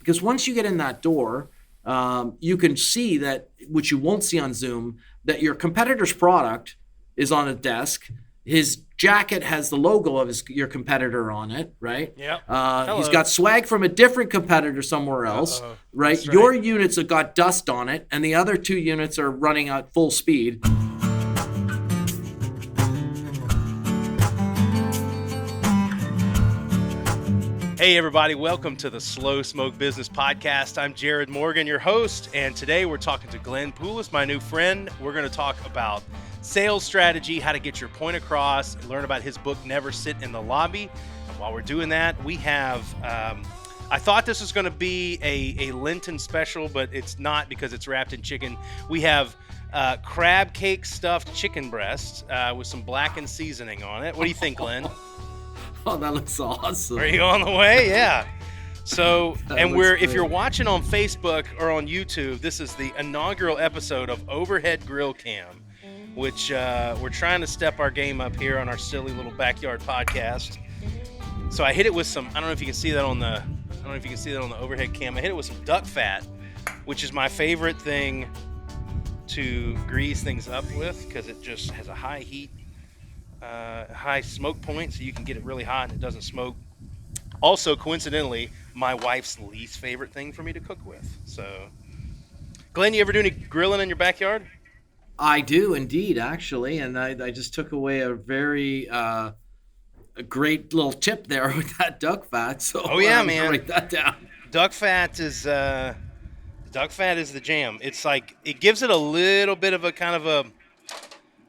because once you get in that door, you can see that, which you won't see on Zoom, that your competitor's product is on a desk. His jacket has the logo of your competitor on it, right? Yeah. He's got swag from a different competitor somewhere else, right? That's Your right. units have got dust on it, and the other two units are running at full speed. Hey, everybody. Welcome to the Slow Smoke Business Podcast. I'm Jarrod Morgan, your host, and today we're talking to Glenn Poulos, my new friend. We're going to talk about sales strategy, how to get your point across, and learn about his book, Never Sit in the Lobby. And while we're doing that, we have, I thought this was going to be a Lenten special, but it's not because it's wrapped in chicken. We have crab cake stuffed chicken breast with some blackened seasoning on it. What do you think, Glenn? Oh, that looks awesome. Are you on the way? Yeah. So, and if you're great. watching on Facebook or on YouTube, this is the inaugural episode of Overhead Grill Cam, which we're trying to step our game up here on our silly little backyard podcast. So I hit it with some, I don't know if you can see that on the overhead cam. I hit it with some duck fat, which is my favorite thing to grease things up with because it just has a high heat, high smoke point, so you can get it really hot and it doesn't smoke. Also, coincidentally, my wife's least favorite thing for me to cook with. So, Glenn, you ever do any grilling in your backyard? I do indeed, actually, and I just took away a very a great little tip there with that duck fat. So, Oh yeah, I'm gonna man. write that down. Duck fat is the jam. It's like it gives it a little bit of a kind of a.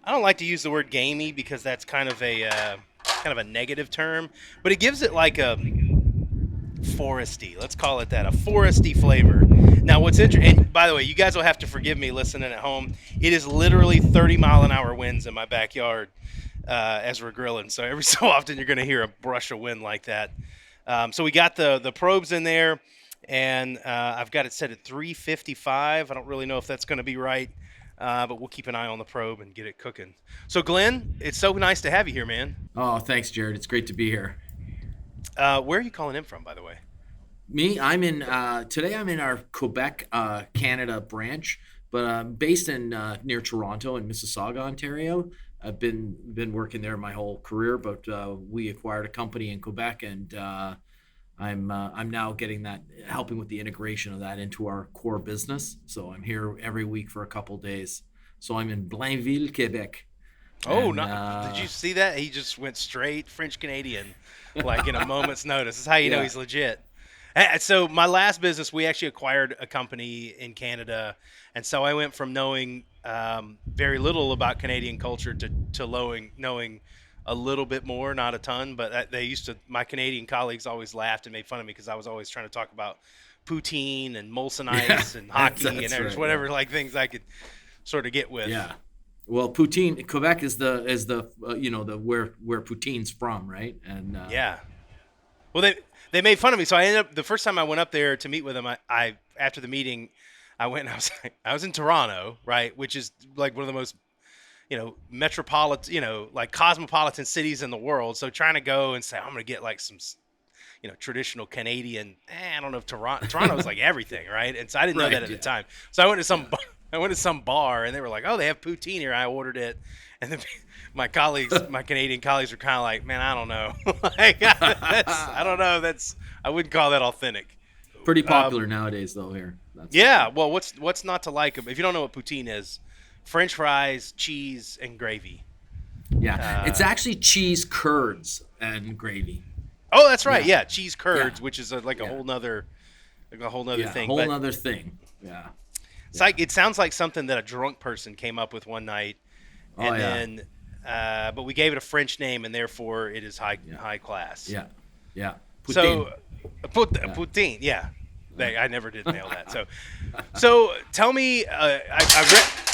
I don't like to use the word gamey because that's kind of a negative term, but it gives it like a foresty. Let's call it that, a foresty flavor. Now, what's interesting, and by the way, you guys will have to forgive me listening at home. It is literally 30-mile-an-hour winds in my backyard as we're grilling. So every so often you're going to hear a brush of wind like that. So we got the probes in there, and I've got it set at 355. I don't really know if that's going to be right. But we'll keep an eye on the probe and get it cooking. So, Glenn, it's so nice to have you here, man. Oh, thanks, Jarrod. It's great to be here. Where are you calling in from, by the way? Me, I'm in today. I'm in our Quebec, Canada branch, but I'm based in near Toronto in Mississauga, Ontario. I've been working there my whole career, but we acquired a company in Quebec, and I'm now helping with the integration of that into our core business. So I'm here every week for a couple days. So I'm in Blainville, Quebec. Oh, And, did you see that? He just went straight French Canadian, like in a moment's notice. This is how you know Yeah. he's legit. So my last business, we actually acquired a company in Canada, and so I went from knowing very little about Canadian culture to knowing a little bit more, not a ton, but my Canadian colleagues always laughed and made fun of me because I was always trying to talk about poutine and Molson Ice and hockey that's and just right, whatever yeah. like things I could sort of get with. Yeah. Well, poutine, Quebec is the where poutine's from, right? And Yeah. Well, they made fun of me, so I ended up the first time I went up there to meet with them. I after the meeting, I went and I was in Toronto, right, which is like one of the most metropolitan, like cosmopolitan cities in the world. So trying to go and say, I'm going to get like some, traditional Canadian, I don't know if Toronto's like everything, right? And so I didn't know Right, that at the yeah. time. So I went to some ber and they were like, oh, they have poutine here. I ordered it. And then my Canadian colleagues were kind of like, man, I don't know. I don't know. I wouldn't call that authentic. Pretty popular nowadays, though. Here. Yeah. Well, what's not to like? If you don't know what poutine is, French fries, cheese, and gravy. Yeah, it's actually cheese curds and gravy. Oh, that's right. Yeah. Yeah, cheese curds, Yeah. which is like a whole nother Yeah, thing. whole But other thing. Yeah. it's like it sounds like something that a drunk person came up with one night, and Oh, yeah. then but we gave it a French name, and therefore it is high class. Yeah. Yeah. Poutine. So, poutine. Yeah. I never did nail that. So tell me, I read.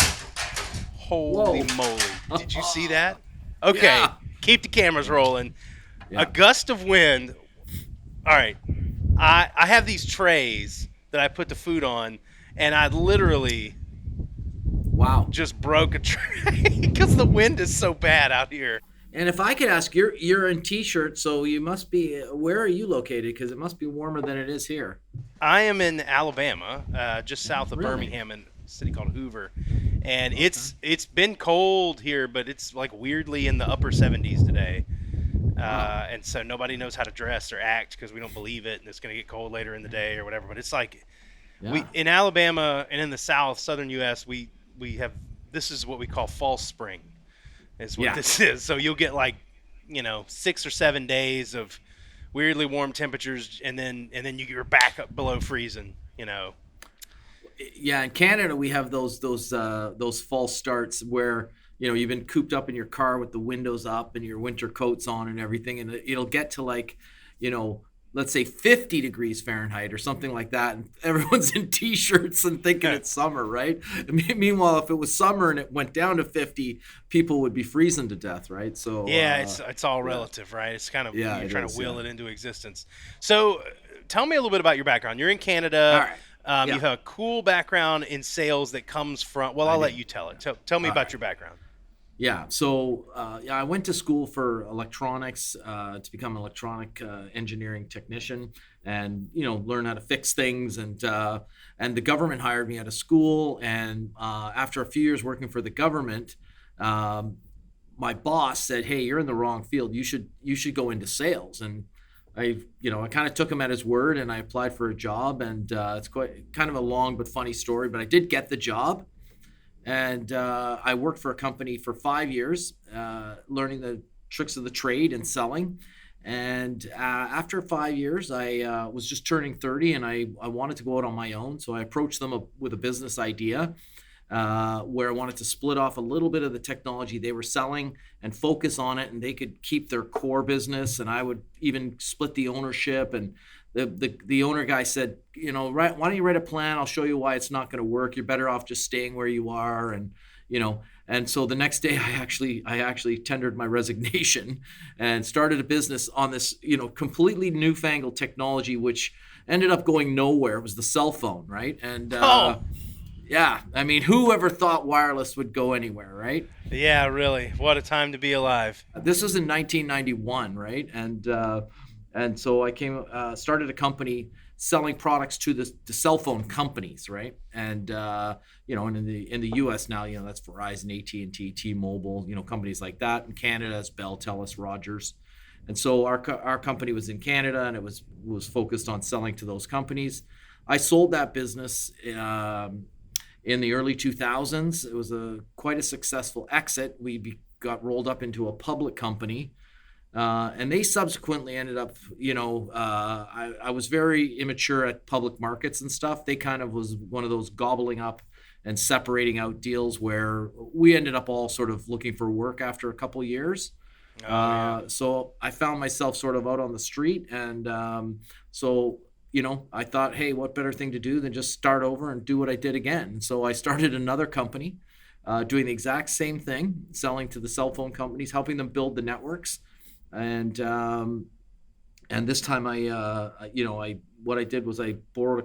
Holy Whoa. moly! Did you see that? Okay, Yeah. keep the cameras rolling. Yeah. A gust of wind. All right, I have these trays that I put the food on, and I literally Wow. just broke a tray because the wind is so bad out here. And if I could ask, you're in t-shirt, so you must be. Where are you located? Because it must be warmer than it is here. I am in Alabama, just south of Really? Birmingham, in a city called Hoover, and Okay. it's been cold here, but it's like weirdly in the upper 70s today. Wow. And so nobody knows how to dress or act because we don't believe it, and it's going to get cold later in the day or whatever. But it's like we Yeah. in Alabama and in the South, southern U.S., we have this is what we call false spring, is what Yeah. this is. So you'll get like 6 or 7 days of weirdly warm temperatures, and then you're back up below freezing. Yeah, in Canada we have those false starts where you've been cooped up in your car with the windows up and your winter coats on and everything, and it'll get to like, you know, let's say 50 degrees Fahrenheit or something like that, and everyone's in t-shirts and thinking it's summer, right? Meanwhile, if it was summer and it went down to 50, people would be freezing to death, right? So Yeah, it's all yeah, relative, right? It's kind of yeah, you're it trying to is. will Yeah. it into existence. So, tell me a little bit about your background. You're in All Canada. right. You Yeah, have a cool background in sales that comes from. Well, I I'll do. let you tell it. Yeah. Tell me All about right. your background. Yeah. So yeah, I went to school for electronics to become an electronic engineering technician, and learn how to fix things. And the government hired me out of school. And after a few years working for the government, um, my boss said, "Hey, you're in the wrong field. You should go into sales." And I kind of took him at his word, and I applied for a job. And it's quite kind of a long but funny story, but I did get the job. And I worked for a company for 5 years, learning the tricks of the trade and selling. And after 5 years, I was just turning 30, and I wanted to go out on my own. So I approached them with a business idea where I wanted to split off a little bit of the technology they were selling and focus on it, and they could keep their core business, and I would even split the ownership. And the owner guy said, why don't you write a plan? I'll show you why it's not going to work. You're better off just staying where you are. And so the next day, I actually tendered my resignation and started a business on this completely newfangled technology, which ended up going nowhere. It was the cell phone, right? And Oh, yeah, I mean, who ever thought wireless would go anywhere, right? yeah, really. What a time to be alive. This was in 1991, right? And so I started a company selling products to the cell phone companies, right? And and in the U.S. now, that's Verizon, AT&T, T-Mobile, companies like that. In Canada, it's Bell, Telus, Rogers. And so our company was in Canada, and it was focused on selling to those companies. I sold that business in the early 2000s. It was quite a successful exit. We got rolled up into a public company, and they subsequently ended up, I was very immature at public markets and stuff. They kind of was one of those gobbling up and separating out deals where we ended up all sort of looking for work after a couple years. Oh yeah. So I found myself sort of out on the street, and so I thought, hey, what better thing to do than just start over and do what I did again? And so I started another company, doing the exact same thing, selling to the cell phone companies, helping them build the networks. And this time I what I did was I borrowed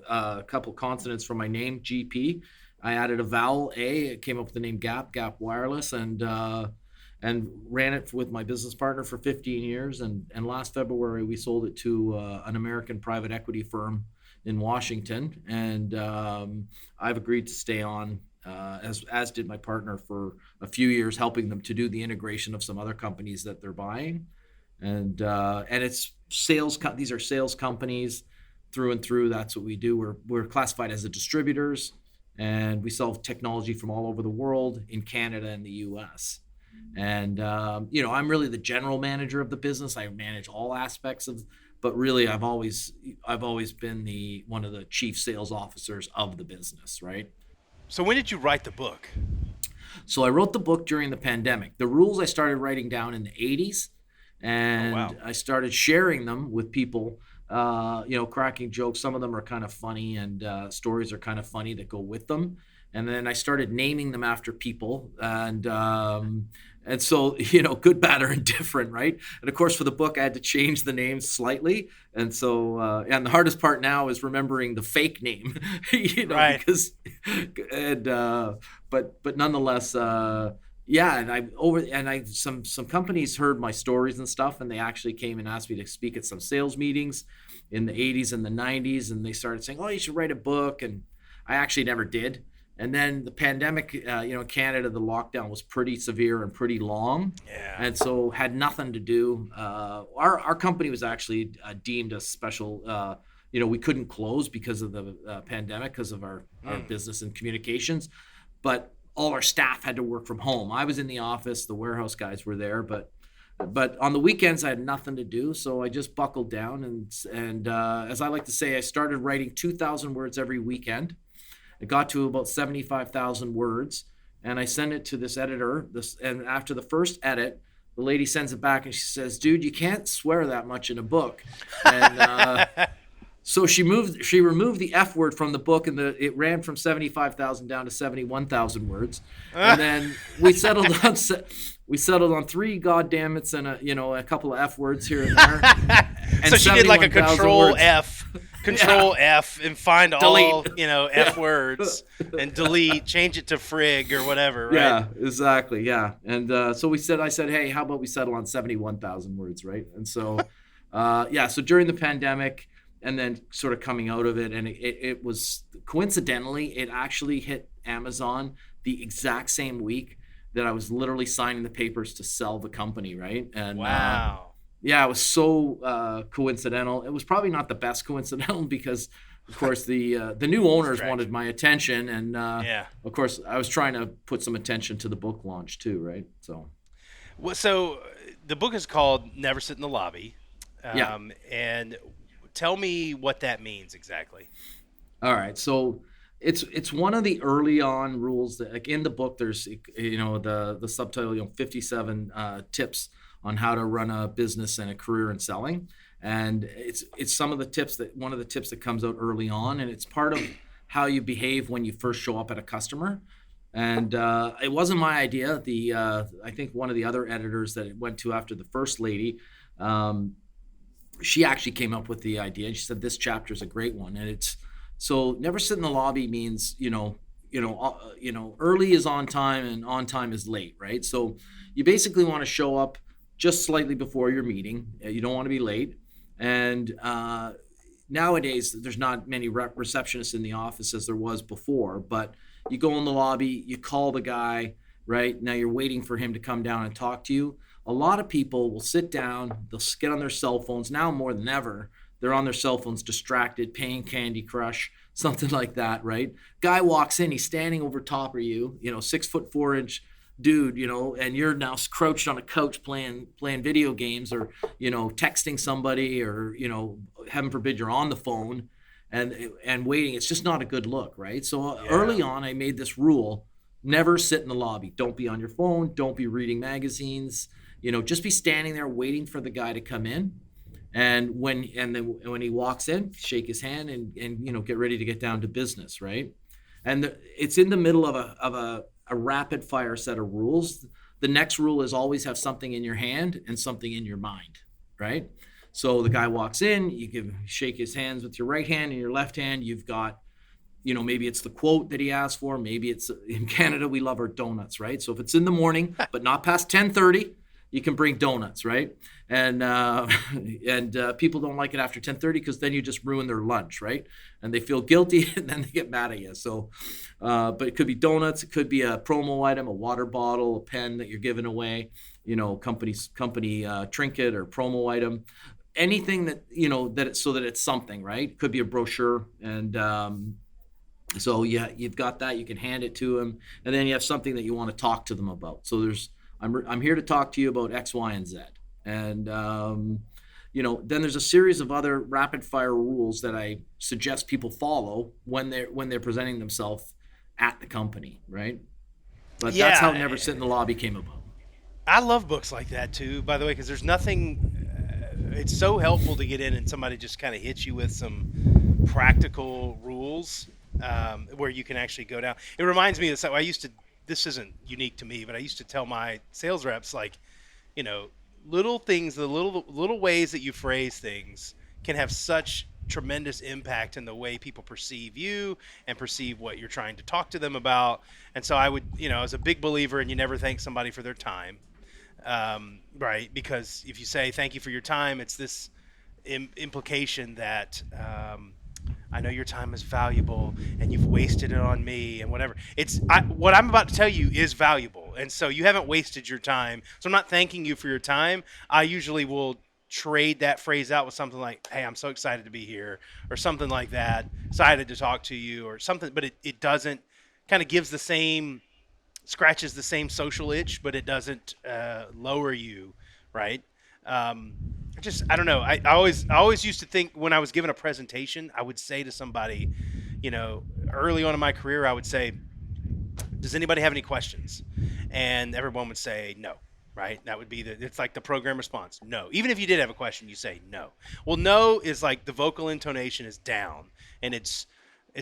a couple consonants from my name, GP. I added a vowel A. It came up with the name Gap Wireless, and ran it with my business partner for 15 years. And last February, we sold it to an American private equity firm in Washington. And I've agreed to stay on, as did my partner, for a few years, helping them to do the integration of some other companies that they're buying. And it's sales. These are sales companies through and through. That's what we do. We're classified as a distributors, and we sell technology from all over the world in Canada and the U.S. And I'm really the general manager of the business. I manage all aspects but really I've always been the one of the chief sales officers of the business, right? So when did you write the book? So I wrote the book during the pandemic. The rules I started writing down in the 80s, Oh wow. and I started sharing them with people. Cracking jokes. Some of them are kind of funny, and stories are kind of funny that go with them. And then I started naming them after people, and so good, bad, or indifferent, right? And of course, for the book, I had to change the names slightly. And so, and the hardest part now is remembering the fake name, Right. because, and but nonetheless. Yeah, and I some companies heard my stories and stuff, and they actually came and asked me to speak at some sales meetings in the 80s and the 90s, and they started saying, "Oh, you should write a book," and I actually never did. And then the pandemic, in Canada, the lockdown was pretty severe and pretty long, Yeah. and so had nothing to do. Our company was actually deemed a special. We couldn't close because of the pandemic, because of our Mm. business and communications, but all our staff had to work from home. I was in the office, the warehouse guys were there, but on the weekends I had nothing to do, so I just buckled down and as I like to say, I started writing 2,000 words every weekend. It got to about 75,000 words, and I sent it to this editor. And after the first edit, the lady sends it back and she says, "Dude, you can't swear that much in a book." And so she removed the F word from the book, and it ran from 75,000 down to 71,000 words. And then we settled on three goddammits and a couple of F words here and there, So and she did like a 71,000 control words. F, Yeah, control F, and find all delete. F Yeah. words and delete, change it to frig or whatever, right? Yeah, exactly. Yeah, and so I said, hey, how about we settle on 71,000 words, right? And so, yeah, so during the pandemic, and then sort of coming out of it, and it was coincidentally, it actually hit Amazon the exact same week that I was literally signing the papers to sell the company, right? And Wow. yeah, it was so coincidental. It was probably not the best coincidental because, of course, the new owners wanted Distraction. my attention, and Yeah. of course, I was trying to put some attention to the book launch too, right? So Well, so the book is called Never Sit in the Lobby. yeah, And tell me what that means exactly. all right. So it's one of the early on rules that, like in the book, there's the subtitle, 57 tips on how to run a business and a career in selling, and it's some of the tips that one of the tips that comes out early on, and it's part of how you behave when you first show up at a customer. And it wasn't my idea. I think one of the other editors that it went to after the first lady, um, she actually came up with the idea. She said this chapter is a great one, and it's so never sit in the lobby means early is on time and on time is late, right? So you basically want to show up just slightly before your meeting. You don't want to be late, and nowadays there's not many receptionists in the office as there was before, but you go in the lobby, you call the guy, right? Now you're waiting for him to come down and talk to you. A lot of people will sit down, they'll get on their cell phones now more than ever. They're on their cell phones, distracted, playing Candy Crush, something like that, right? Guy walks in, he's standing over top of you, 6'4" dude, and you're now crouched on a couch playing video games, or texting somebody, or heaven forbid you're on the phone and waiting. It's just not a good look, right? So Yeah. early on, I made this rule: never sit in the lobby. Don't be on your phone. Don't be reading magazines. Just be standing there waiting for the guy to come in. And then when he walks in, shake his hand and get ready to get down to business, right? And it's in the middle of a rapid fire set of rules. The next rule is always have something in your hand and something in your mind, right? So the guy walks in, shake his hands with your right hand and your left hand. You've got, maybe it's the quote that he asked for. Maybe it's, in Canada, we love our donuts, right? So if it's in the morning, but not past 10:30, you can bring donuts, right? And people don't like it after 10:30 because then you just ruin their lunch, right? And they feel guilty and then they get mad at you. So, but it could be donuts, it could be a promo item, a water bottle, a pen that you're giving away, company trinket or promo item, anything that so that it's something, right? It could be a brochure, and so yeah, you've got that. You can hand it to them, and then you have something that you want to talk to them about. So I'm here to talk to you about X, Y, and Z, and then there's a series of other rapid fire rules that I suggest people follow when they're presenting themselves at the company, right? But that's how Yeah. Never Sit in the Lobby came about. I love books like that too, by the way, because there's nothing. It's so helpful to get in and somebody just kind of hits you with some practical rules where you can actually go down. It reminds me of so I used to. This isn't unique to me, but I used to tell my sales reps like, you know, little things, the little ways that you phrase things can have such tremendous impact in the way people perceive you and perceive what you're trying to talk to them about. And so I would, I was a big believer in you never thank somebody for their time, right? Because if you say thank you for your time, it's this implication that I know your time is valuable and you've wasted it on me and whatever. What I'm about to tell you is valuable, and so you haven't wasted your time. So I'm not thanking you for your time. I usually will trade that phrase out with something like, "Hey, I'm so excited to be here," or something like that. Excited to talk to you, or something. But it doesn't kind of gives the same scratches the same social itch, but it doesn't lower you, right? Um, I don't know. I always used to think when I was given a presentation, I would say to somebody, early on in my career, I would say, "Does anybody have any questions?" And everyone would say no. Right? That would be it's like the program response. No. Even if you did have a question, you say no. Well, no is like the vocal intonation is down and it's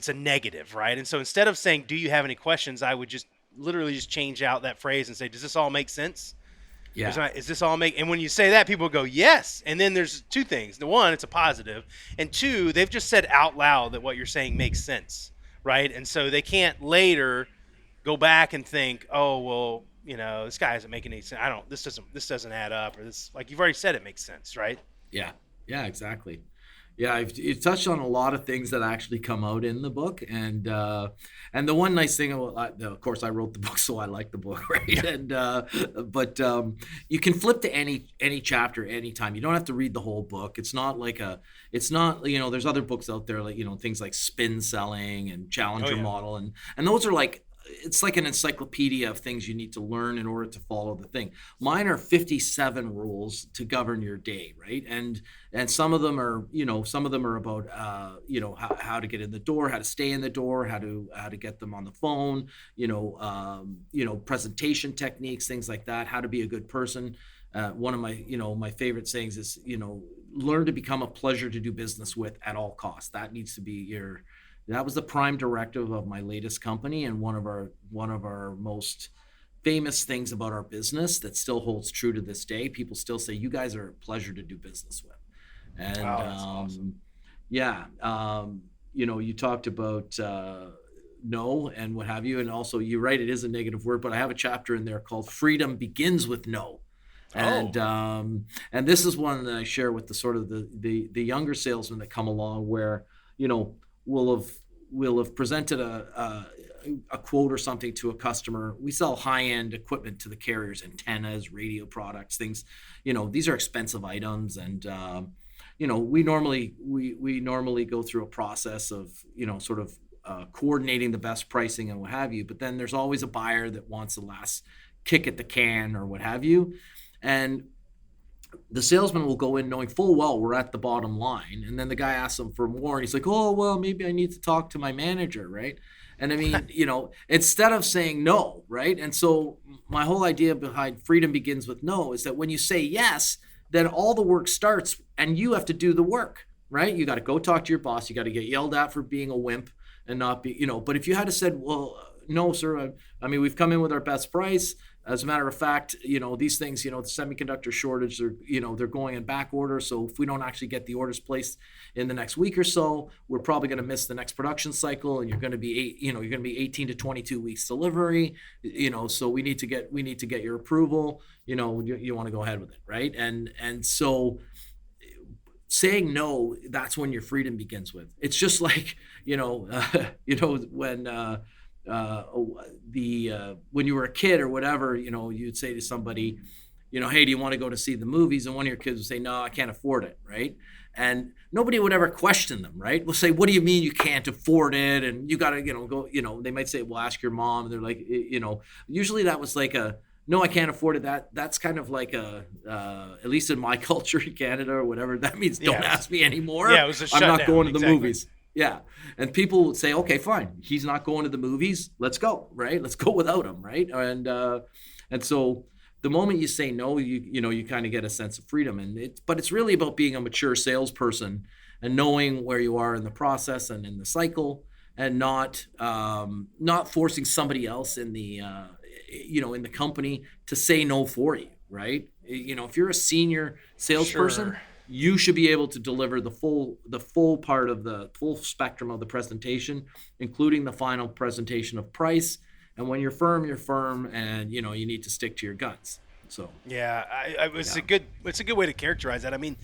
a negative, right? And so instead of saying, "Do you have any questions?" I would just literally just change out that phrase and say, "Does this all make sense? Yeah. Is this all make?" And when you say that, people go, "Yes." And then there's two things. The one, it's a positive, and two, they've just said out loud that what you're saying makes sense, right? And so they can't later go back and think, "Oh, well, this guy isn't making any sense. I don't. This doesn't add up." Or this, like you've already said, it makes sense, right? Yeah. Yeah, exactly. Yeah, you've touched on a lot of things that actually come out in the book, and the one nice thing about, of course, I wrote the book, so I like the book, right? And but you can flip to any chapter anytime. You don't have to read the whole book. It's not there's other books out there like things like spin selling and Oh Challenger yeah. model, and those are like it's like an encyclopedia of things you need to learn in order to follow the thing. Mine are 57 rules to govern your day, right? And some of them are about how to get in the door, how to stay in the door, how to get them on the phone, presentation techniques, things like that, how to be a good person. One of my favorite sayings is learn to become a pleasure to do business with at all costs. That was the prime directive of my latest company, and one of our most famous things about our business that still holds true to this day. People still say you guys are a pleasure to do business with. And Oh, that's awesome. yeah, you talked about no and what have you, and also you're right, it is a negative word, but I have a chapter in there called "Freedom Begins with No." Oh, And this is one that I share with the sort of the younger salesmen that come along, where you know we'll have presented a quote or something to a customer. We sell high end equipment to the carriers, antennas, radio products, things. These are expensive items, and we normally go through a process of sort of coordinating the best pricing and what have you. But then there's always a buyer that wants the last kick at the can or what have you, and the salesman will go in knowing full well we're at the bottom line, and then the guy asks him for more, and he's like, "Oh, well, maybe I need to talk to my manager," right? And I mean, instead of saying no, right? And so my whole idea behind "Freedom Begins with No" is that when you say yes, then all the work starts and you have to do the work, right? You got to go talk to your boss. You got to get yelled at for being a wimp and not be, but if you had to said, "Well, no, sir, I mean, we've come in with our best price. As a matter of fact, these things, the semiconductor shortage, they're going in back order. So if we don't actually get the orders placed in the next week or so, we're probably going to miss the next production cycle, and you're going to be 18 to 22 weeks delivery. So we need to get your approval. You want to go ahead with it, right? And so saying no, that's when your freedom begins with. It's just like when when you were a kid or whatever, you'd say to somebody, "Hey, do you want to go to see the movies?" And one of your kids would say, "No, I can't afford it," right? And nobody would ever question them, right? We'll say, "What do you mean you can't afford it?" And you got to, go, they might say, "Well, ask your mom." And they're like, usually that was like a, "No, I can't afford it." That's kind of like at least in my culture in Canada or whatever, that means yeah. don't ask me Yeah, anymore. it was a I'm not shutdown. going to the Exactly. movies. Yeah. And people would say, "Okay, fine. He's not going to the movies. Let's go," right? Let's go without him, right? And so the moment you say no, you kind of get a sense of freedom, but it's really about being a mature salesperson and knowing where you are in the process and in the cycle, and not forcing somebody else in the company to say no for you, right? If you're a senior salesperson, Sure. you should be able to deliver the full part of the full spectrum of the presentation, including the final presentation of price. And when you're firm, and you need to stick to your guns. So Yeah, yeah, it's a good way to characterize that. I mean,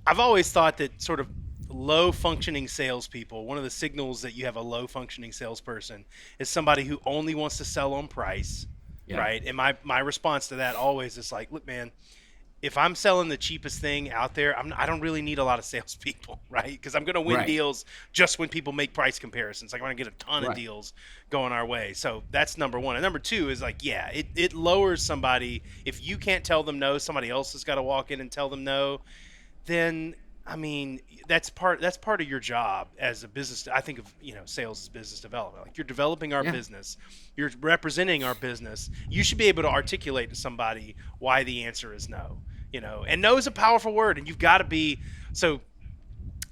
I've always thought that sort of low functioning salespeople, one of the signals that you have a low functioning salesperson is somebody who only wants to sell on price, yeah, right? And my response to that always is like, look, man, if I'm selling the cheapest thing out there, I don't really need a lot of salespeople, right? Because I'm going to win right, deals just when people make price comparisons. Like, I'm going to get a ton of right, deals going our way. So that's number one. And number two is like, yeah, it lowers somebody. If you can't tell them no, somebody else has got to walk in and tell them no. Then I mean, that's part of your job as a business. I think of sales as business development. Like, you're developing our yeah, business, you're representing our business. You should be able to articulate to somebody why the answer is no. And no is a powerful word, and you've got to be. So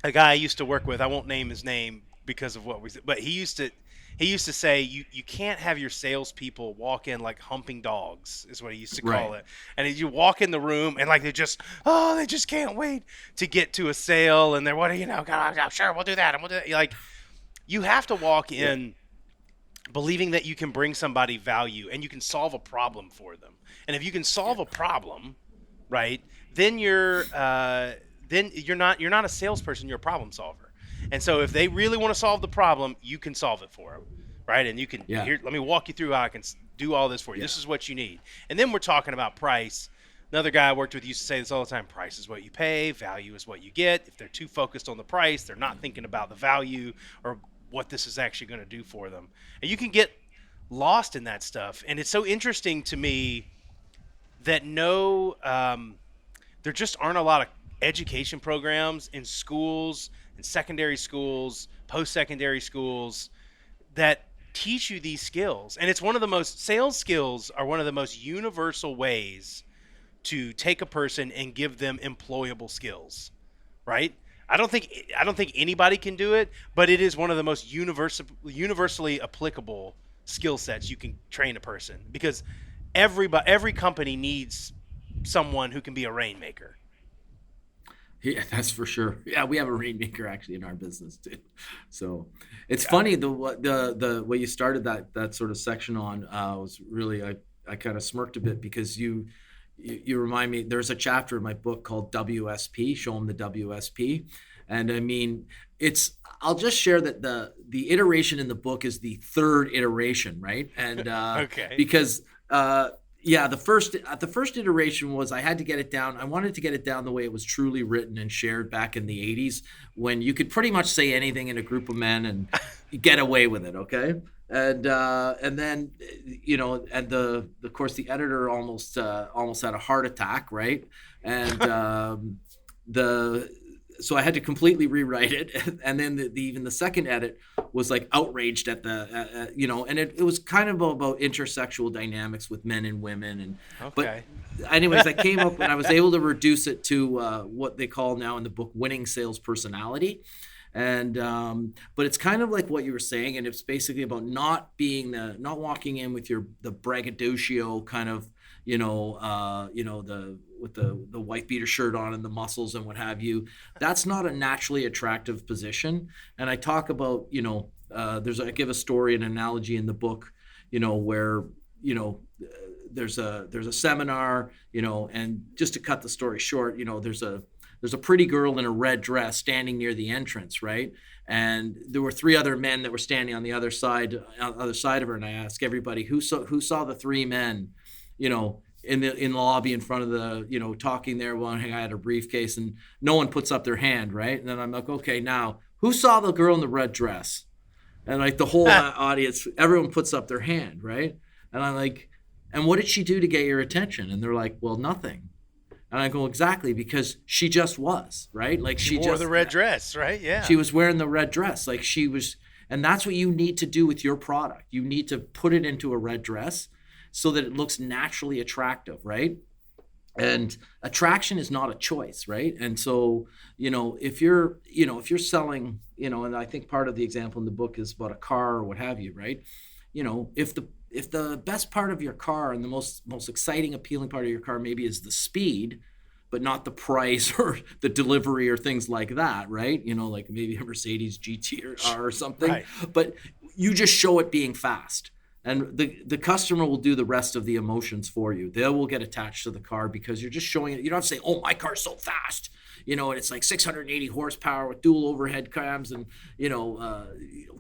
a guy I used to work with, I won't name his name because of what we said, but he used to say you can't have your salespeople walk in like humping dogs, is what he used to right, call it. And you walk in the room and like they just can't wait to get to a sale, and they're God, sure, we'll do that and we'll do that. Like, you have to walk yeah, in believing that you can bring somebody value and you can solve a problem for them. And if you can yeah, solve a problem, right, then you're not a salesperson, you're a problem solver. And so if they really want to solve the problem, you can solve it for them, right? And you can yeah, here. Let me walk you through how I can do all this for you. yeah, This is what you need. And then we're talking about price. Another guy I worked with used to say this all the time: price is what you pay, value is what you get. If they're too focused on the price, they're not thinking about the value or what this is actually going to do for them. And you can get lost in that stuff. And it's so interesting to me that there just aren't a lot of education programs in schools, in secondary schools, post-secondary schools that teach you these skills. And it's one of the most sales skills are one of the most universal ways to take a person and give them employable skills, right? I don't think anybody can do it, but it is one of the most universally applicable skill sets you can train a person, because every company needs someone who can be a rainmaker. yeah. That's for sure. Yeah, we have a rainmaker actually in our business too. So it's Yeah. funny the way you started that sort of section on was really I kind of smirked a bit because you remind me. There's a chapter in my book called WSP, Show them the WSP. And I mean, I'll just share that the iteration in the book is the third iteration, right? And Okay. because yeah, the first iteration was I had to get it down. I wanted to get it down the way it was truly written and shared back in the 80s, when you could pretty much say anything in a group of men and get away with it, okay? And then and the of course the editor almost had a heart attack, right? And the so I had to completely rewrite it. And then even the second edit was like outraged at and it was kind of about intersexual dynamics with men and women. And but Okay. anyways, I came up and I was able to reduce it to what they call now in the book winning sales personality. And but it's kind of like what you were saying, and it's basically about not walking in with the braggadocio kind of the with the white beater shirt on and the muscles and what have you. That's not a naturally attractive position. And I talk about I give a story, an analogy in the book, where there's a seminar, and just to cut the story short, there's a pretty girl in a red dress standing near the entrance, right? And there were three other men that were standing on the other side of her. And I asked everybody who saw the three men, in the lobby in front of talking there. One guy had a briefcase, and no one puts up their hand, right? And then I'm like, okay, now who saw the girl in the red dress? And like the whole audience, everyone puts up their hand, right? And I'm like, and what did she do to get your attention? And they're like, well, nothing. And I go, exactly, because she just was, right? Like She wore the red dress, right? Yeah. she was wearing the red dress. Like she was, and that's what you need to do with your product. You need to put it into a red dress so that it looks naturally attractive, right? And attraction is not a choice, right? And so, if you're selling, and I think part of the example in the book is about a car or what have you, right? If the best part of your car and the most exciting, appealing part of your car maybe is the speed, but not the price or the delivery or things like that, right? Like maybe a Mercedes GTR or something, Right. but you just show it being fast. And the customer will do the rest of the emotions for you. They will get attached to the car because you're just showing it. You don't have to say, "Oh, my car's so fast," and it's like 680 horsepower with dual overhead cams and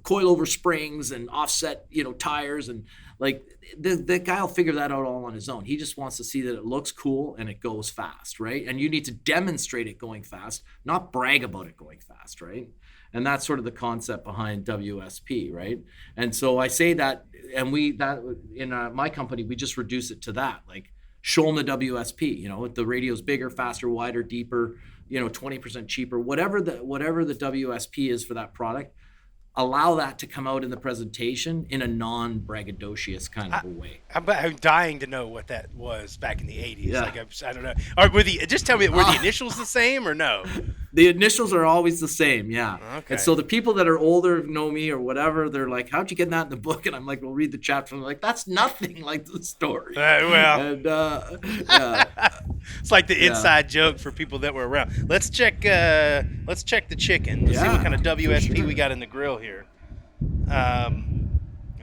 coilover springs and offset tires, and like the guy will figure that out all on his own. He just wants to see that it looks cool and it goes fast, right? And you need to demonstrate it going fast, not brag about it going fast, right? And that's sort of the concept behind WSP, right? And so I say that, and that in my company we just reduce it to that, like show them the WSP. The radio's bigger, faster, wider, deeper, 20% cheaper, whatever the WSP is for that product. Allow that to come out in the presentation in a non-braggadocious kind of a way. I'm dying to know what that was back in the 80s. Yeah. Like, I don't know. Or just tell me, were the initials the same or no? The initials are always the same, yeah. Okay. And so the people that are older know me or whatever, they're like, "How'd you get that in the book?" And I'm like, "We'll read the chapter." And I'm like, "That's nothing like the story." Well, And yeah, it's like the inside joke for people that were around. Let's check the chicken. Let's see what kind of WSP we got in the grill here.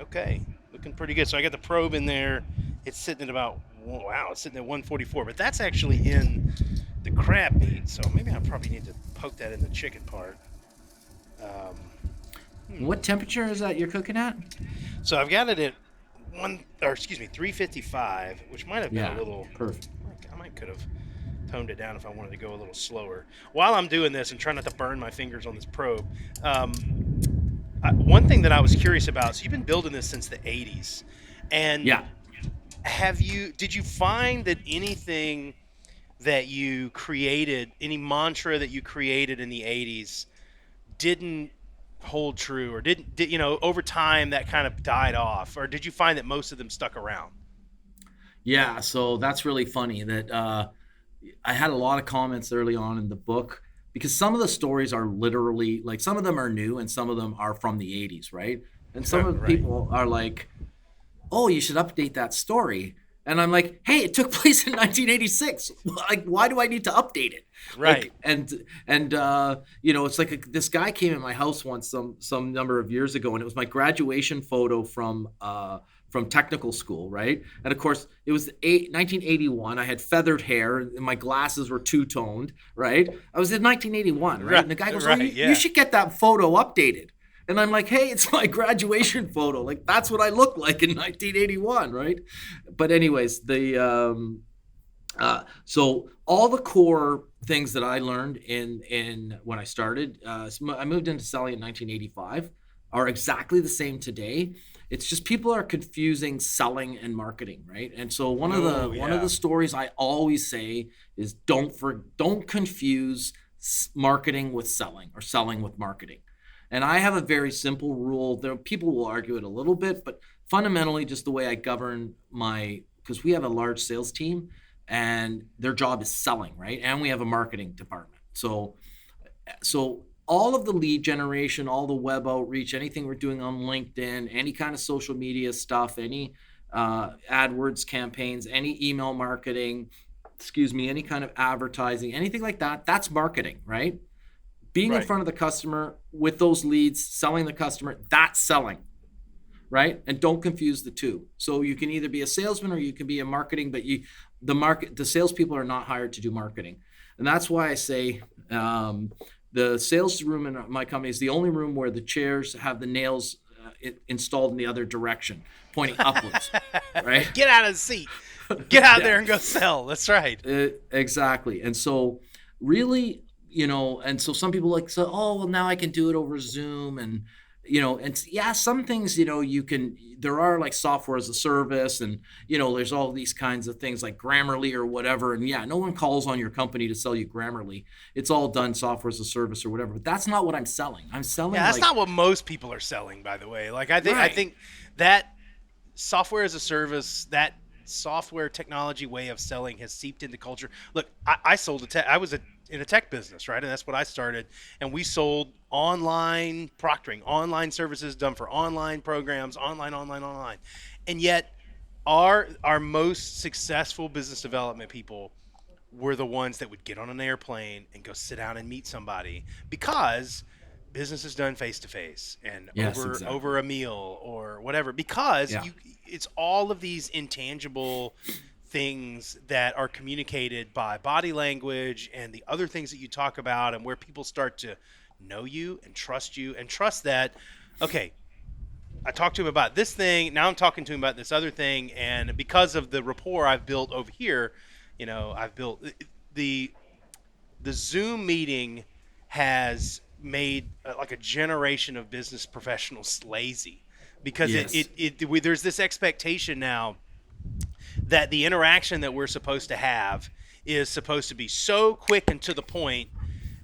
Okay, looking pretty good. So I got the probe in there. It's sitting at about, wow, it's sitting at 144, but that's actually in the crab meat. So maybe I probably need to poke that in the chicken part. What temperature is that you're cooking at? So I've got it at 355, which might have been a little perfect. I might could have toned it down if I wanted to go a little slower. While I'm doing this and trying not to burn my fingers on this probe, one thing that I was curious about. So you've been building this since the 80s, and did you find that anything that you created, any mantra that you created in the 80s, didn't hold true, or did over time that kind of died off, or did you find that most of them stuck around? Yeah, so that's really funny that I had a lot of comments early on in the book, because some of the stories are literally, like, some of them are new and some of them are from the 80s, right? And some of the people are like, "Oh, you should update that story." And I'm like, "Hey, it took place in 1986. Like, why do I need to update it?" Right. Like, and it's like this guy came in my house once some number of years ago, and it was my graduation photo from technical school, right? And of course, it was 1981. I had feathered hair, and my glasses were two-toned, right? I was in 1981, right? And the guy goes, you should get that photo updated. And I'm like, "Hey, it's my graduation photo. Like, that's what I looked like in 1981, right?" But anyways, so all the core things that I learned in when I started, I moved into selling in 1985, are exactly the same today. It's just people are confusing selling and marketing, right? And so one of the stories I always say is don't confuse marketing with selling, or selling with marketing. And I have a very simple rule. People will argue it a little bit, but fundamentally, just the way I govern because we have a large sales team and their job is selling, right? And we have a marketing department. So all of the lead generation, all the web outreach, anything we're doing on LinkedIn, any kind of social media stuff, any AdWords campaigns, any email marketing, any kind of advertising, anything like that, that's marketing, right? Being in front of the customer with those leads, selling the customer, that's selling, right? And don't confuse the two. So you can either be a salesman or you can be a marketing, but the salespeople are not hired to do marketing. And that's why I say the sales room in my company is the only room where the chairs have the nails installed in the other direction, pointing upwards, right? Get out of the seat. Get out there and go sell. That's right. Exactly. And so really, and so some people say, "Oh, well, now I can do it over Zoom." And, some things, there are like software as a service, and, there's all these kinds of things like Grammarly or whatever. And no one calls on your company to sell you Grammarly. It's all done software as a service or whatever. But that's not what I'm selling. I'm selling. Yeah, that's not what most people are selling, by the way. Like, I think that software as a service, that software technology way of selling has seeped into culture. Look, I sold I was in a tech business, right? And that's what I started. And we sold online proctoring, online services done for online programs, online. And yet our most successful business development people were the ones that would get on an airplane and go sit down and meet somebody, because business is done face to face and Yes, over exactly. a meal or whatever, because Yeah. you it's all of these intangible things that are communicated by body language and the other things that you talk about, and where people start to know you and trust that, okay, I talked to him about this thing. Now I'm talking to him about this other thing, and because of the rapport I've built over here, I've built the Zoom meeting has made like a generation of business professionals lazy, because Yes. there's this expectation now that the interaction that we're supposed to have is supposed to be so quick and to the point Yeah.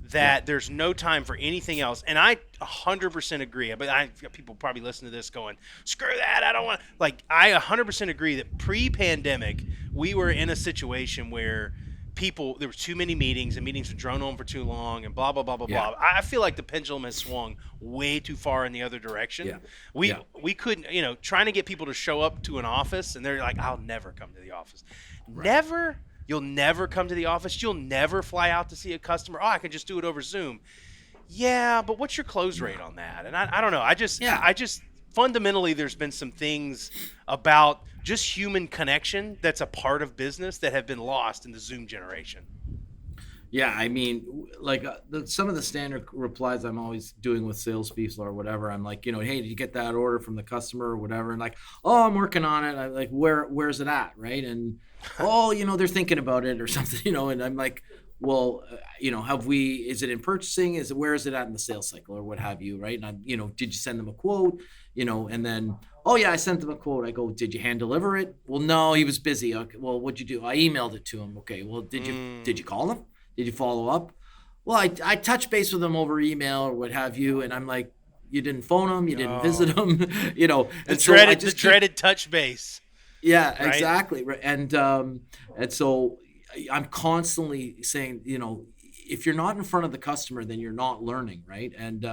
that there's no time for anything else. And I 100% agree. But people probably listen to this going, screw that, I don't want. Like, I 100% agree that pre-pandemic we were in a situation where there were too many meetings, and meetings would drone on for too long, and blah blah blah blah Yeah. blah. I feel like the pendulum has swung way too far in the other direction. Yeah. we Yeah. we couldn't, trying to get people to show up to an office, and they're like, I'll never come to the office. Right. Never. You'll never come to the office. You'll never fly out to see a customer. Oh, I can just do it over Zoom. Yeah, but what's your close rate on that? And I don't know. Yeah. I just fundamentally, there's been some things about just human connection that's a part of business that have been lost in the Zoom generation. Yeah, I mean, like some of the standard replies I'm always doing with salespeople or whatever. I'm like, hey, did you get that order from the customer or whatever? And like, oh, I'm working on it. I'm like, where's it at, right? And oh, they're thinking about it or something, And I'm like, well, have we? Is it in purchasing? Where is it at in the sales cycle or what have you, right? And I'm, did you send them a quote? And then, oh yeah, I sent them a quote. I go, did you hand deliver it? Well, no, he was busy. Okay, well, what'd you do? I emailed it to him. Okay, well, did you call him? Did you follow up? Well, I touched base with them over email or what have you, and I'm like, you didn't phone them, you didn't Oh, visit them, the and so I the just keep, dreaded touch base, yeah, right? exactly, right, and so I'm constantly saying, if you're not in front of the customer, then you're not learning, right? And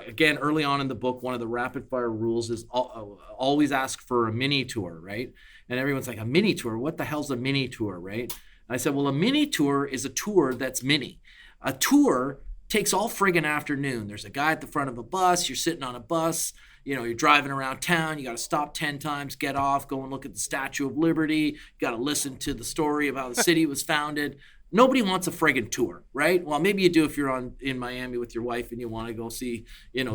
again, early on in the book, one of the rapid fire rules is always ask for a mini tour, right? And everyone's like, a mini tour? What the hell's a mini tour, right? I said, well, a mini tour is a tour that's mini. A tour takes all friggin' afternoon. There's a guy at the front of a bus. You're sitting on a bus. You're driving around town. You got to stop 10 times, get off, go and look at the Statue of Liberty. You got to listen to the story of how the city was founded. Nobody wants a friggin' tour, right? Well, maybe you do if you're in Miami with your wife and you want to go see,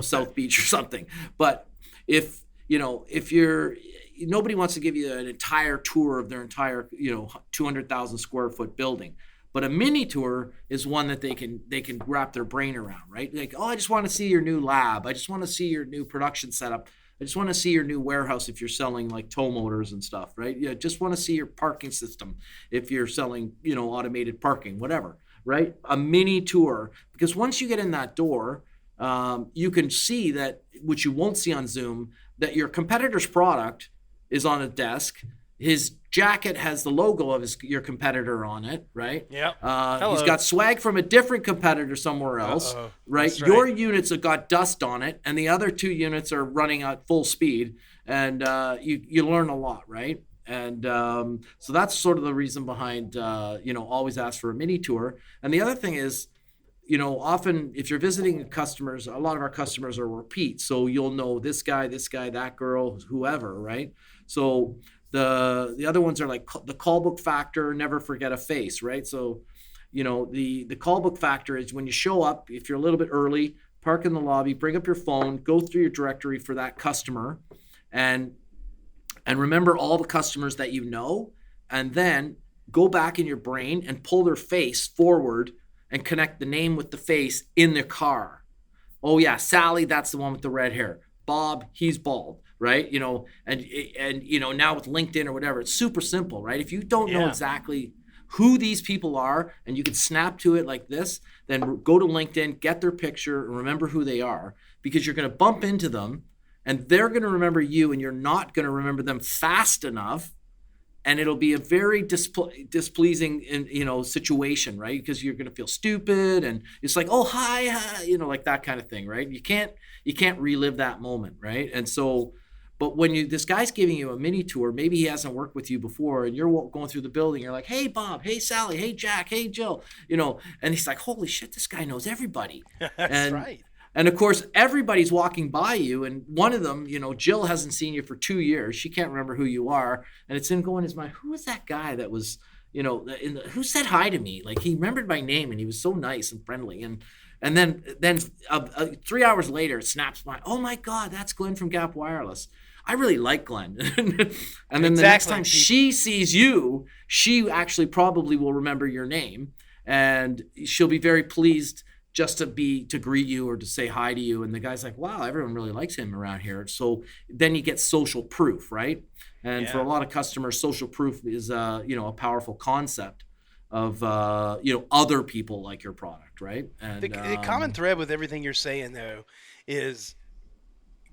South Beach or something. But if you're nobody wants to give you an entire tour of their entire 200,000 square foot building, but a mini tour is one that they can wrap their brain around, right? Like, oh, I just want to see your new lab, I just want to see your new production setup, I just want to see your new warehouse if you're selling like tow motors and stuff, right? Yeah, just want to see your parking system if you're selling automated parking, whatever, right? A mini tour, because once you get in that door, you can see that, which you won't see on Zoom, that your competitor's product is on a desk. His jacket has the logo of your competitor on it, right? Yep. He's Hello. got swag from a different competitor somewhere else, Uh-oh. right? That's Your right. units have got dust on it, and the other two units are running at full speed, and you learn a lot, right? And so that's sort of the reason behind always ask for a mini tour. And the other thing is, often if you're visiting customers, a lot of our customers are repeat. So you'll know this guy, that girl, whoever, right? So the other ones are like the call book factor, never forget a face, right? So, the call book factor is when you show up, if you're a little bit early, park in the lobby, bring up your phone, go through your directory for that customer, and remember all the customers that and then go back in your brain and pull their face forward and connect the name with the face in their car. Oh yeah, Sally, that's the one with the red hair. Bob, he's bald, right? And now with LinkedIn or whatever, it's super simple, right? If you don't know Yeah. exactly who these people are and you can snap to it like this, then go to LinkedIn, get their picture, and remember who they are, because you're going to bump into them and they're going to remember you, and you're not going to remember them fast enough, and it'll be a very displeasing situation, right? Because you're going to feel stupid, and it's like, oh hi, like that kind of thing, right? You can't relive that moment, right? And so But when this guy's giving you a mini tour, maybe he hasn't worked with you before, and you're going through the building. You're like, hey, Bob, hey, Sally, hey, Jack, hey, Jill, and he's like, holy shit, this guy knows everybody. That's And right. and of course, everybody's walking by you, and one of them, Jill hasn't seen you for 2 years. She can't remember who you are, and it's in going his mind. Who was that guy that was, who said hi to me? Like he remembered my name, and he was so nice and friendly. And then 3 hours later, it snaps my. Oh my God, that's Glenn from Gap Wireless. I really like Glenn. And then the next time she sees you, she actually probably will remember your name, and she'll be very pleased just to greet you or to say hi to you. And the guy's like, wow, everyone really likes him around here. So then you get social proof, right? And for a lot of customers, social proof is a powerful concept of other people like your product, right? And The common thread with everything you're saying though is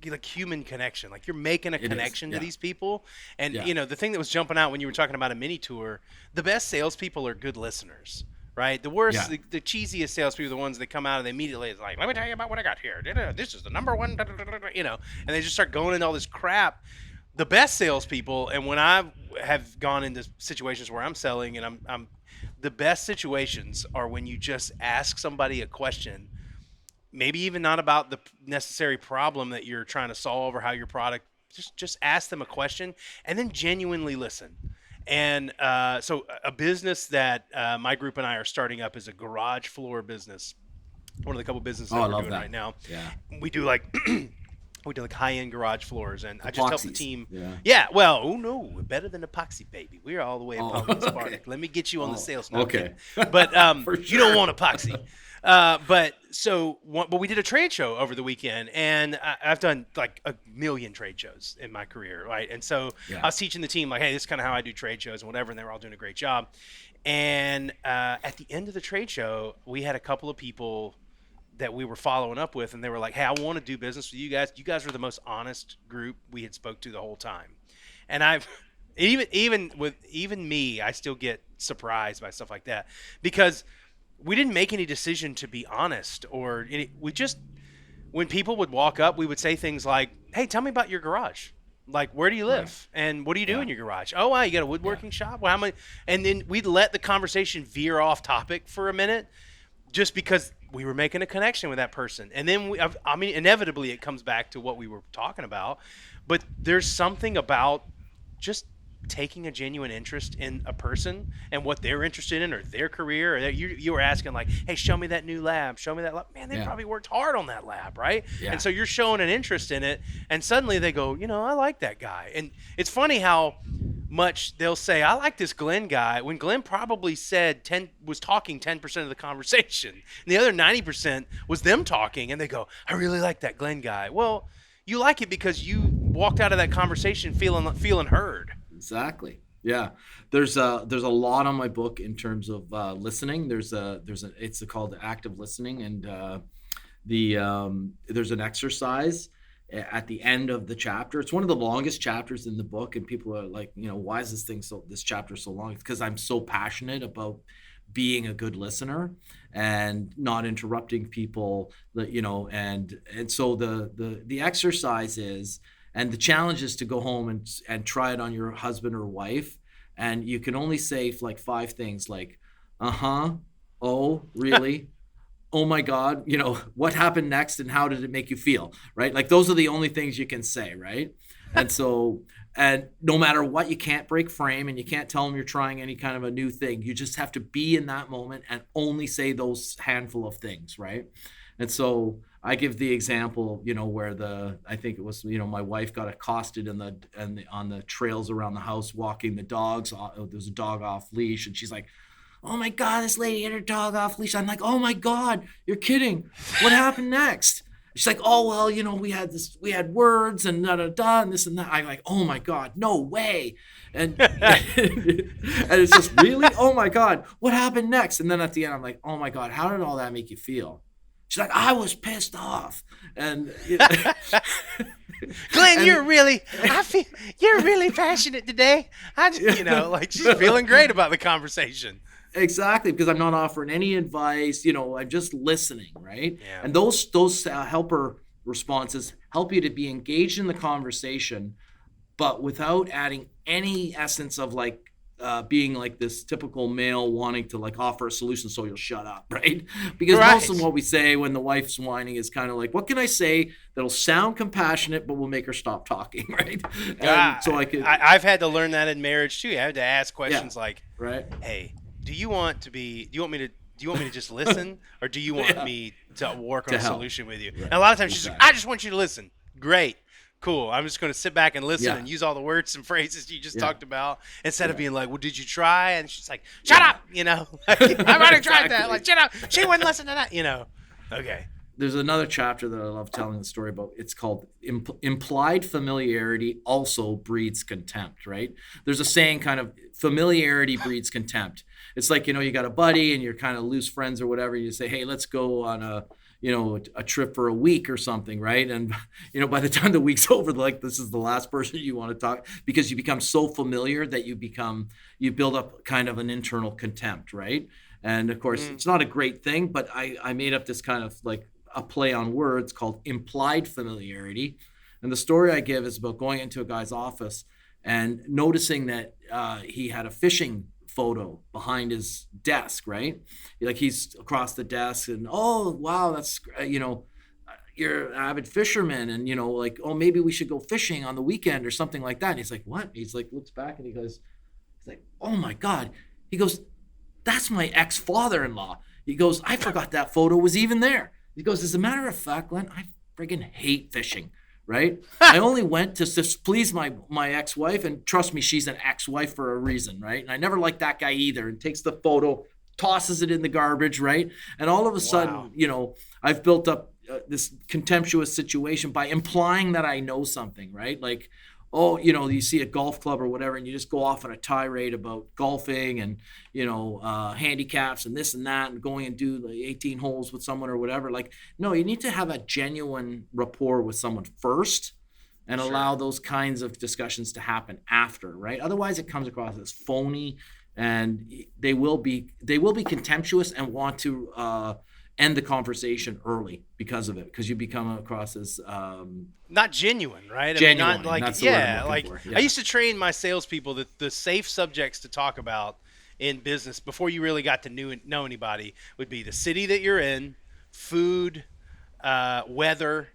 like human connection. Like you're making a connection to these people. And the thing that was jumping out when you were talking about a mini tour, the best salespeople are good listeners. Right, the worst, the cheesiest salespeople are the ones that come out and they immediately is like, "Let me tell you about what I got here. This is the number one," and they just start going into all this crap. The best salespeople, and when I have gone into situations where I'm selling, and I'm the best situations are when you just ask somebody a question, maybe even not about the necessary problem that you're trying to solve or how your product. Just ask them a question and then genuinely listen. And so a business that my group and I are starting up is a garage floor business. One of the couple businesses that we're doing right now. Yeah. We do like high-end garage floors, and I just help the team. Well, better than epoxy, baby. We're all the way epoxy Spartak. Let me get you on the sales now. Okay. But you don't want epoxy. But we did a trade show over the weekend, and I've done like a million trade shows in my career, right? And so I was teaching the team like, hey, this is kind of how I do trade shows and whatever, and they were all doing a great job. And at the end of the trade show, we had a couple of people that we were following up with, and they were like, hey, I want to do business with you guys. You guys are the most honest group we had spoke to the whole time. And I've even me, I still get surprised by stuff like that because we didn't make any decision to be honest, when people would walk up, we would say things like, hey, tell me about your garage. Like, where do you live? Right. And what do you do in your garage? Oh, wow, you got a woodworking shop? Well, how many? And then we'd let the conversation veer off topic for a minute just because we were making a connection with that person. And then, inevitably it comes back to what we were talking about. But there's something about just taking a genuine interest in a person and what they're interested in or their career. Or you were asking like, hey, show me that new lab. Show me that lab. Man, they probably worked hard on that lab, right? Yeah. And so you're showing an interest in it. And suddenly they go, I like that guy. And it's funny how much they'll say, I like this Glenn guy, when Glenn probably was talking 10% of the conversation. And the other 90% was them talking. And they go, I really like that Glenn guy. Well, you like it because you walked out of that conversation feeling heard. Exactly. Yeah. There's a lot on my book in terms of listening. It's called active listening, and there's an exercise at the end of the chapter. It's one of the longest chapters in the book, and people are like, why is this chapter so long? It's because I'm so passionate about being a good listener and not interrupting people, and so the exercise is, and the challenge is to go home and try it on your husband or wife, and you can only say like 5 things like, oh, really? Oh my God, what happened next and how did it make you feel, right? Like those are the only things you can say, right? And so, and no matter what, you can't break frame and you can't tell them you're trying any kind of a new thing. You just have to be in that moment and only say those handful of things, right? And so I give the example, where I think it was, my wife got accosted on the trails around the house walking the dogs. There's a dog off leash, and she's like, oh my God, this lady had her dog off leash. I'm like, oh my God, you're kidding. What happened next? She's like, oh, well, we had words and da-da-da and this and that. I'm like, oh my God, no way. And, and it's just really, oh my God, what happened next? And then at the end, I'm like, oh my God, how did all that make you feel? She's like, I was pissed off. And Glenn, you're really passionate today. She's feeling great about the conversation. Exactly, because I'm not offering any advice. I'm just listening, right? Yeah. And those help her responses, help you to be engaged in the conversation, but without adding any essence of like being like this typical male wanting to like offer a solution so you'll shut up, right? Because most of Right. what we say when the wife's whining is kind of like, what can I say that'll sound compassionate but will make her stop talking, right? And so God, I could, I've had to learn that in marriage too. I had to ask yeah, questions like, right, "Hey, do you want me to just listen, or do you want yeah, me to work on to a help, solution with you?" And right, a lot of times she's like, "I exactly, just want you to listen." Great, cool. I'm just going to sit back and listen yeah, and use all the words and phrases you just yeah, talked about instead of yeah, being like, "Well, did you try?" And she's like, "Shut yeah, up," you know. Like, I've already tried that. exactly. Like, shut up. She wouldn't listen to that, you know. Okay. There's another chapter that I love telling the story about. It's called implied familiarity also breeds contempt, right? There's a saying kind of familiarity breeds contempt. It's like, you got a buddy and you're kind of loose friends or whatever. You say, hey, let's go on a trip for a week or something, right? And, by the time the week's over, like this is the last person you want to talk because you become so familiar that you build up kind of an internal contempt, right? And of course, Mm. it's not a great thing, but I made up this kind of like a play on words called implied familiarity. And the story I give is about going into a guy's office and noticing that he had a fishing photo behind his desk, right? Like he's across the desk and, oh, wow, that's, you're an avid fisherman. And, like, oh, maybe we should go fishing on the weekend or something like that. And he's like, what? He's like, looks back and he's like, oh my God. He goes, that's my ex-father-in-law. He goes, I forgot that photo was even there. He goes, as a matter of fact, Glenn, I friggin' hate fishing, right? I only went to please my ex-wife, and trust me, she's an ex-wife for a reason, right? And I never liked that guy either. And takes the photo, tosses it in the garbage, right? And all of a Wow. sudden, I've built up this contemptuous situation by implying that I know something, right? Like, oh, you see a golf club or whatever, and you just go off on a tirade about golfing and, handicaps and this and that, and going and do the 18 holes with someone or whatever. Like, no, you need to have a genuine rapport with someone first and Sure. allow those kinds of discussions to happen after, right? Otherwise, it comes across as phony, and they will be contemptuous and want to end the conversation early because of it, because you become across as Not genuine, right? I mean, not genuine, and like, that's the word I'm yeah, looking like for. I Yeah. used to train my salespeople that the safe subjects to talk about in business before you really got to know anybody would be the city that you're in, food, weather,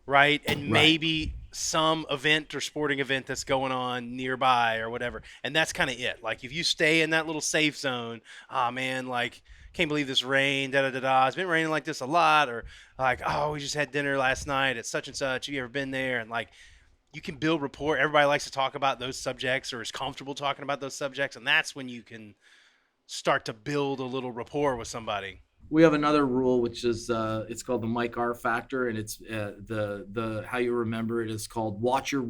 right? And Right. maybe some event or sporting event that's going on nearby or whatever. And that's kind of it. Like if you stay in that little safe zone, oh man, like can't believe this rain, da da da da. It's been raining like this a lot, or like, oh, we just had dinner last night at such and such. Have you ever been there? And like you can build rapport. Everybody likes to talk about those subjects or is comfortable talking about those subjects, and that's when you can start to build a little rapport with somebody. We have another rule, which is it's called the Mike R factor, and it's the how you remember it is called watch your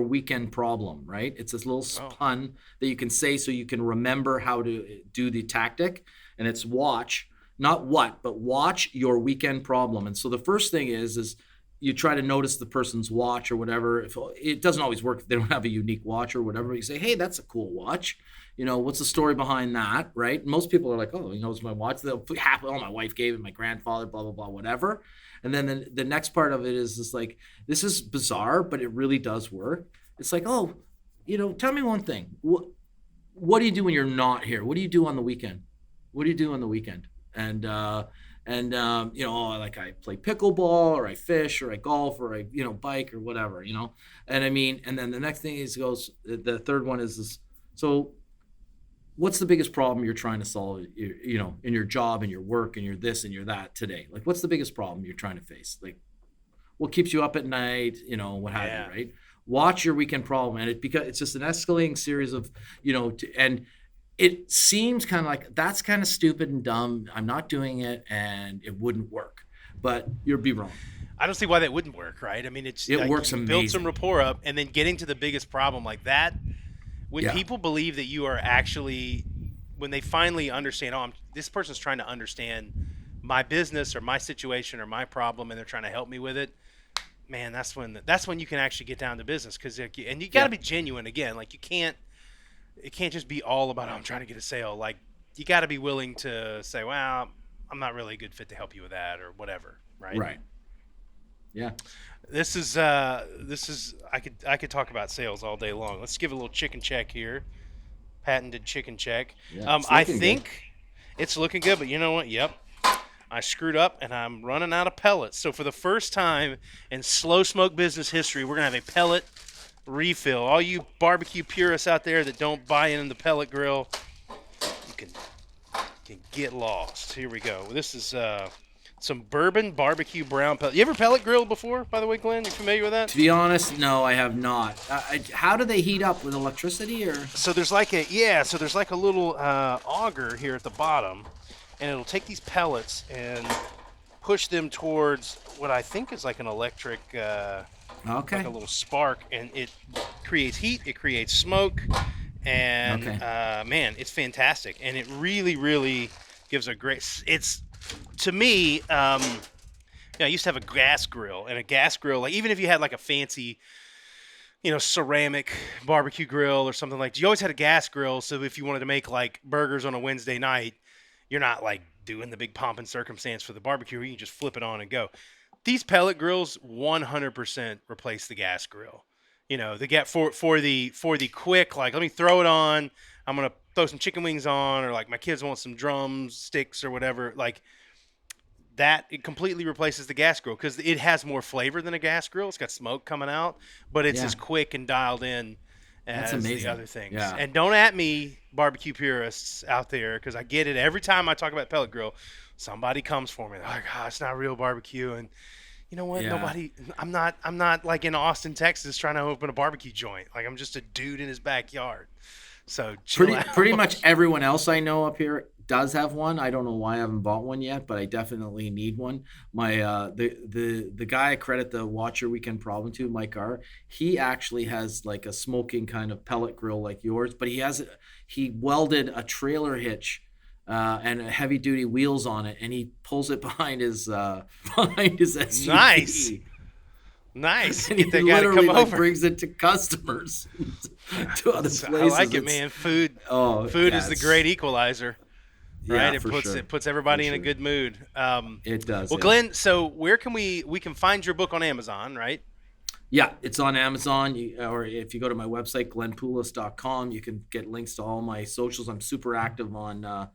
weekend problem. Right? It's this little Oh, pun that you can say so you can remember how to do the tactic, and it's watch, not what, but watch your weekend problem. And so the first thing is you try to notice the person's watch or whatever. If it doesn't always work, if they don't have a unique watch or whatever, you say, hey, that's a cool watch. What's the story behind that, right? Most people are like, oh, it's my watch. They'll put half, oh, my wife gave it, my grandfather, blah, blah, blah, whatever. And then the next part of it is just like, this is bizarre, but it really does work. It's like, oh, tell me one thing. What do you do when you're not here? What do you do on the weekend? What do you do on the weekend? And like I play pickleball or I fish or I golf or I, bike or whatever. And I mean, and then the next thing is goes, the third one is this. So what's the biggest problem you're trying to solve, in your job and your work and your this and your that today? Like, what's the biggest problem you're trying to face? Like, what keeps you up at night, what have you, yeah. right? Watch your weekend problem. And because it's just an escalating series of, and it seems kind of like that's kind of stupid and dumb. I'm not doing it and it wouldn't work, but you'd be wrong. I don't see why that wouldn't work, right? I mean, it's It like works you build some amazing. rapport up, and then getting to the biggest problem like that. When Yeah. people believe that you are actually, when they finally understand, oh, this person's trying to understand my business or my situation or my problem, and they're trying to help me with it. Man, that's when you can actually get down to business, because and you got to Yeah. be genuine again. Like it can't just be all about, oh, I'm trying to get a sale. Like you got to be willing to say, well, I'm not really a good fit to help you with that or whatever, right? Right. Yeah. This is I could talk about sales all day long. Let's give a little chicken check here. Patented chicken check. Yeah. It's I looking good. think it's looking good, but you know what? Yep. I screwed up and I'm running out of pellets. So for the first time in slow smoke business history, we're going to have a pellet refill. All you barbecue purists out there that don't buy in the pellet grill, you can get lost. Here we go. This is some bourbon barbecue brown pellet. You ever pellet grilled before, by the way, Glenn? You familiar with that? To be honest, no, I have not. How do they heat up, with electricity or? So there's like a little auger here at the bottom, and it'll take these pellets and push them towards what I think is like an electric, Okay. like a little spark, and it creates heat, it creates smoke, and Okay. Man, it's fantastic, and it really gives a great. It's to me. I used to have a gas grill, and a gas grill, like even if you had like a fancy, ceramic barbecue grill or something like that, you always had a gas grill. So if you wanted to make like burgers on a Wednesday night, you're not like doing the big pomp and circumstance for the barbecue. You can just flip it on and go. These pellet grills 100% replace the gas grill. They get for the quick, like, let me throw it on. I'm going to throw some chicken wings on, or like my kids want some drumsticks or whatever. Like, that it completely replaces the gas grill because it has more flavor than a gas grill. It's got smoke coming out, but it's Yeah. as quick and dialed in That's as the amazing. other things. Yeah. And don't at me, barbecue purists out there, because I get it every time I talk about pellet grill. Somebody comes for me. They're like, it's not real barbecue. And you know what? Yeah. I'm not like in Austin, Texas trying to open a barbecue joint. Like, I'm just a dude in his backyard. So chill out. Pretty much everyone else I know up here does have one. I don't know why I haven't bought one yet, but I definitely need one. My the guy I credit the Watch Your Weekend problem to, Mike R. He actually has like a smoking kind of pellet grill like yours, but he welded a trailer hitch and heavy duty wheels on it, and he pulls it behind his SUV. Nice. And Get he that guy to literally come like over. brings it to customers, to other places. I like it, man. Food is the great equalizer, right? Yeah, It puts everybody in a good mood. It does. Well, yeah. Glenn, so where can we can find your book on Amazon, right? Yeah, it's on Amazon, or if you go to my website, glennpoulos.com, you can get links to all my socials. I'm super active on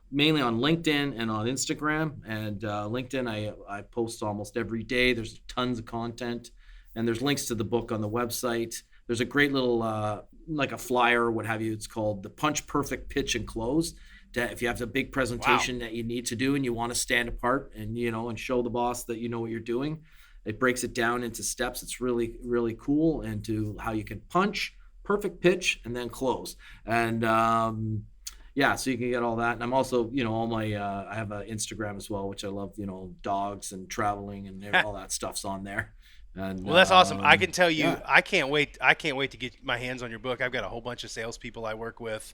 mainly on LinkedIn and on Instagram. And LinkedIn, I post almost every day. There's tons of content, and there's links to the book on the website. There's a great little like a flyer or what have you. It's called the Punch Perfect Pitch and Close. If you have a big presentation that you need to do and you want to stand apart and and show the boss that you know what you're doing, it breaks it down into steps. It's really cool, into how you can punch, perfect pitch, and then close. And so you can get all that. And I'm also, all my I have an Instagram as well, which I love. Dogs and traveling and all that stuff's on there. And Well, that's awesome. I can tell you, yeah. I can't wait to get my hands on your book. I've got a whole bunch of salespeople I work with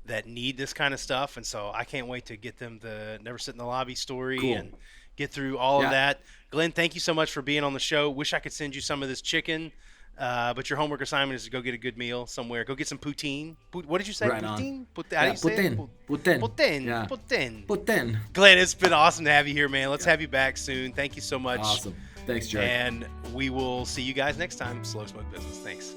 that need this kind of stuff, and so I can't wait to get them the Never Sit in the Lobby story Cool. and get through all of Yeah. that. Glenn, thank you so much for being on the show. Wish I could send you some of this chicken, but your homework assignment is to go get a good meal somewhere. Go get some poutine. What did you say? Right on. Poutine? How do you say it? Poutine. Poutine. Yeah. Poutine. Poutine. Glenn, it's been awesome to have you here, man. Let's have you back soon. Thank you so much. Awesome. Thanks, Jarrod. And we will see you guys next time. Slow Smoke Business. Thanks.